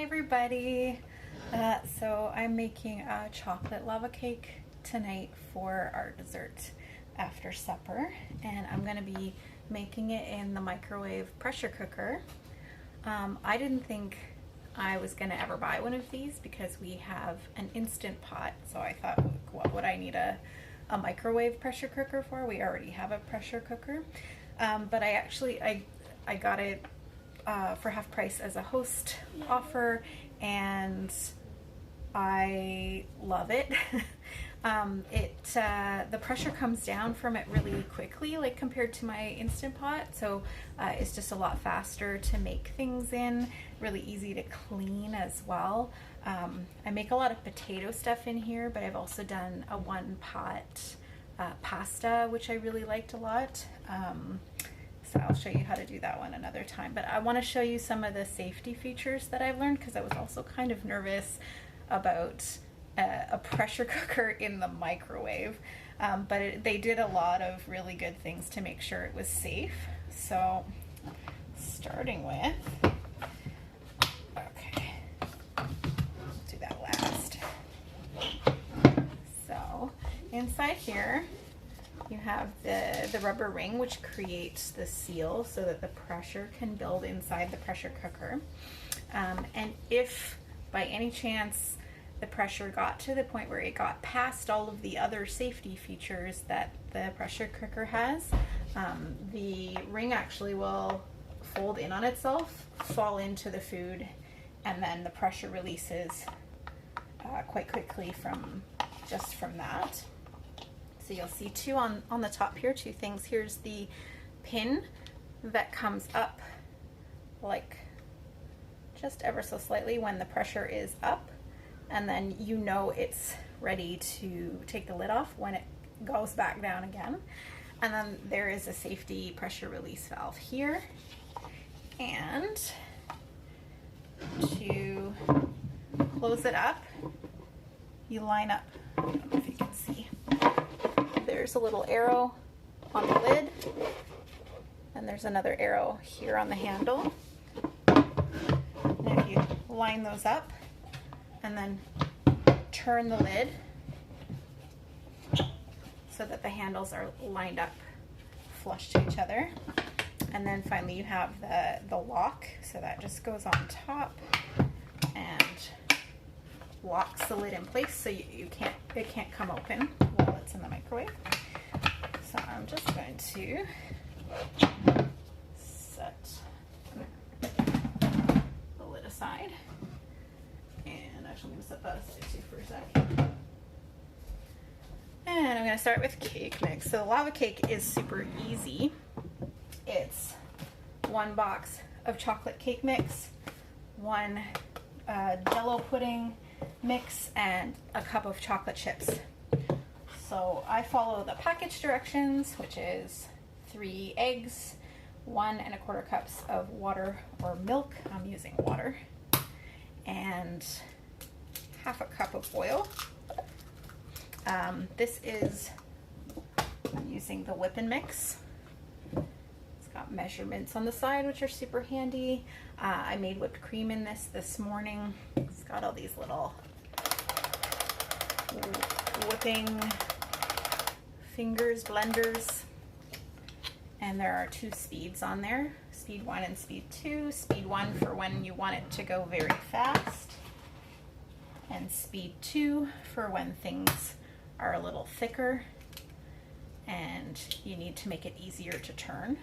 everybody. So I'm making a chocolate lava cake tonight for our dessert after supper, and I'm going to be making it in the microwave pressure cooker. I didn't think I was going to ever buy one of these because we have an Instant Pot, so I thought, what would I need a microwave pressure cooker for? We already have a pressure cooker. But I got it for half price as a host offer, and I love it. The pressure comes down from it really quickly, like compared to my Instant Pot, so it's just a lot faster to make things in, really easy to clean as well. I make a lot of potato stuff in here, but I've also done a one pot pasta, which I really liked a lot. So I'll show you how to do that one another time. But I want to show you some of the safety features that I've learned, because I was also kind of nervous about a pressure cooker in the microwave. But they did a lot of really good things to make sure it was safe. So starting with, okay, let's do that last. So inside here, you have the rubber ring, which creates the seal so that the pressure can build inside the pressure cooker. And if by any chance the pressure got to the point where it got past all of the other safety features that the pressure cooker has, the ring actually will fold in on itself, fall into the food, and then the pressure releases quite quickly from that. So you'll see two on the top here, two things. Here's the pin that comes up like just ever so slightly when the pressure is up, and then you know it's ready to take the lid off when it goes back down again. And then there is a safety pressure release valve here, and to close it up, you line up, I don't know if you can see, there's a little arrow on the lid, and there's another arrow here on the handle. And if you line those up and then turn the lid so that the handles are lined up flush to each other. And then finally you have the lock, so that just goes on top and locks the lid in place, so it can't come open while it's in the microwave. So I'm just going to set the lid aside, and actually I'm going to set that aside too for a sec. And I'm going to start with cake mix. So the lava cake is super easy. It's one box of chocolate cake mix, one Jell-O pudding mix, and a cup of chocolate chips. So I follow the package directions, which is 3 eggs, 1 1/4 cups of water or milk, I'm using water, and half a cup of oil. I'm using the whipping mix. It's got measurements on the side, which are super handy. I made whipped cream in this morning. It's got all these little whipping fingers, blenders, and there are 2 speeds on there, speed 1 and speed 2. Speed 1 for when you want it to go very fast, and speed 2 for when things are a little thicker and you need to make it easier to turn.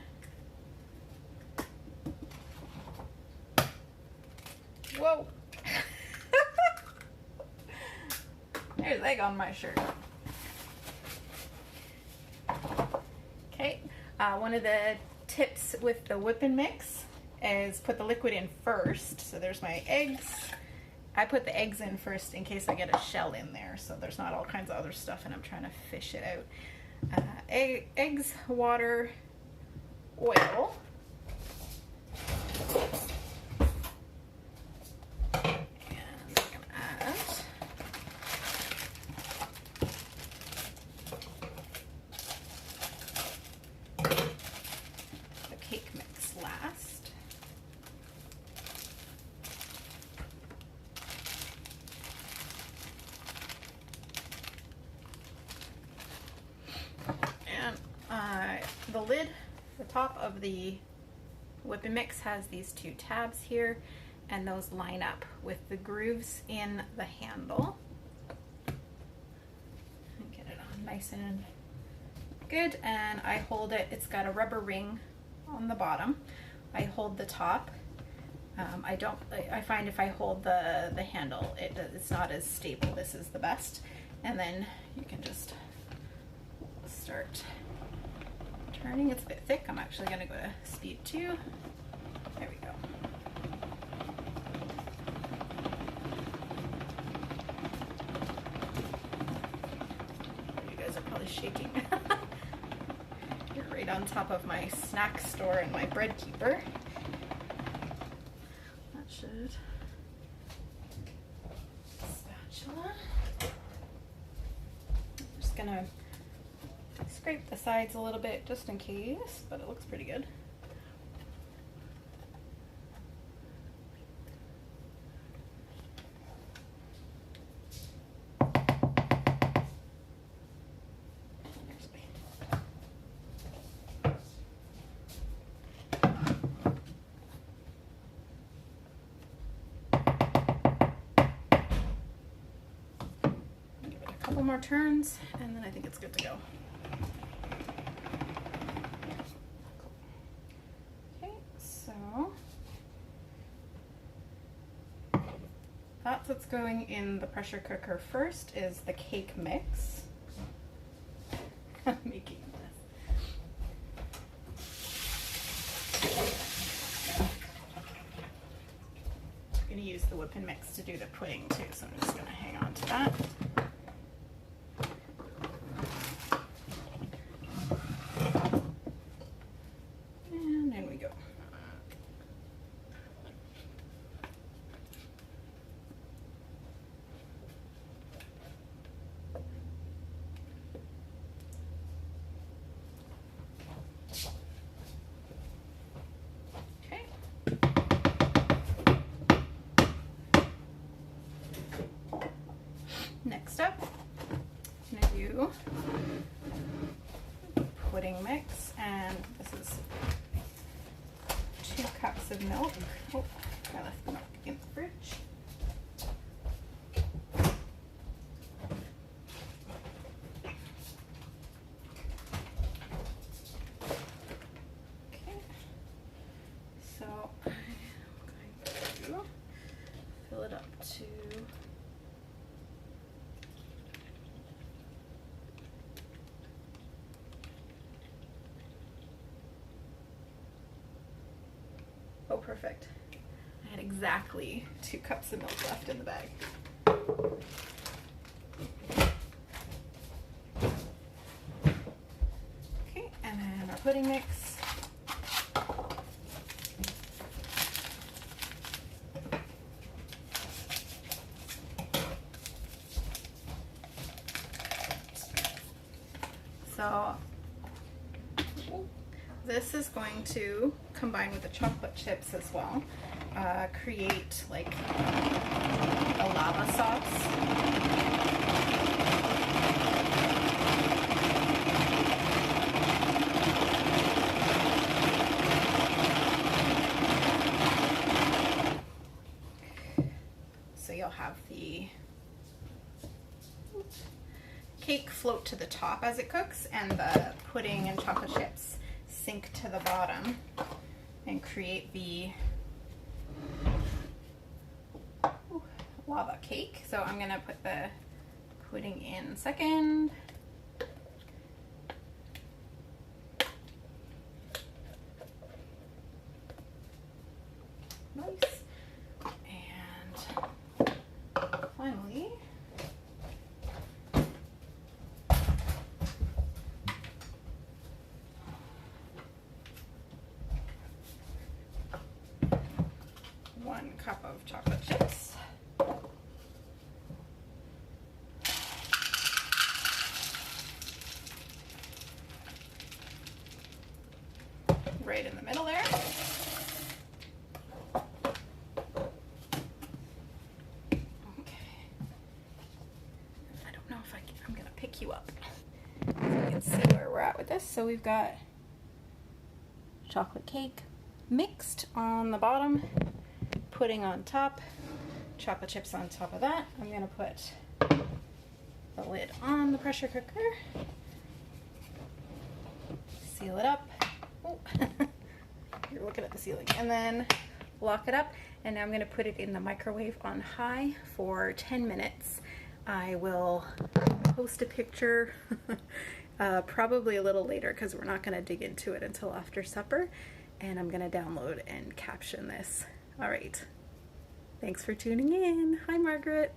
Whoa! There's egg on my shirt. Okay, one of the tips with the whipping mix is put the liquid in first. So there's my eggs. I put the eggs in first in case I get a shell in there, so there's not all kinds of other stuff and I'm trying to fish it out. Eggs, water, oil. lid, the top of the whip and mix has these two tabs here, and those line up with the grooves in the handle. Get it on nice and good, and I hold it. It's got a rubber ring on the bottom. I hold the top. I find if I hold the handle, it's not as stable. This is the best. And then you can just start turning. It's a bit thick. I'm actually going to go to speed 2. There we go. You guys are probably shaking. You're right on top of my snack store and my bread keeper. That should. Spatula. I'm just gonna scrape the sides a little bit just in case, but it looks pretty good. Couple more turns and then I think it's good to go. Okay, so that's what's going in the pressure cooker first is the cake mix. I'm making this. I'm going to use the whip and mix to do the pudding too, so I'm just going to hang on to that. Next up, I'm going to do pudding mix, and this is 2 cups of milk. Oh, I left the milk in the fridge. Okay, so I'm going to fill it up to oh, perfect. I had exactly 2 cups of milk left in the bag. Okay, and then our pudding mix. So this is going to combine with the chocolate chips as well, create like a lava sauce. So you'll have the cake float to the top as it cooks, and the pudding and chocolate chips sink to the bottom and create the lava cake. So I'm gonna put the pudding in second. Nice. And finally, one cup of chocolate chips. Right in the middle there. Okay. I don't know if I'm gonna pick you up so you can see where we're at with this. So we've got chocolate cake mixed on the bottom, pudding on top, chocolate chips on top of that. I'm gonna put the lid on the pressure cooker, seal it up. Oh, you're looking at the ceiling. And then lock it up. And now I'm gonna put it in the microwave on high for 10 minutes. I will post a picture probably a little later because we're not gonna dig into it until after supper. And I'm gonna download and caption this. All right, thanks for tuning in. Hi, Margaret.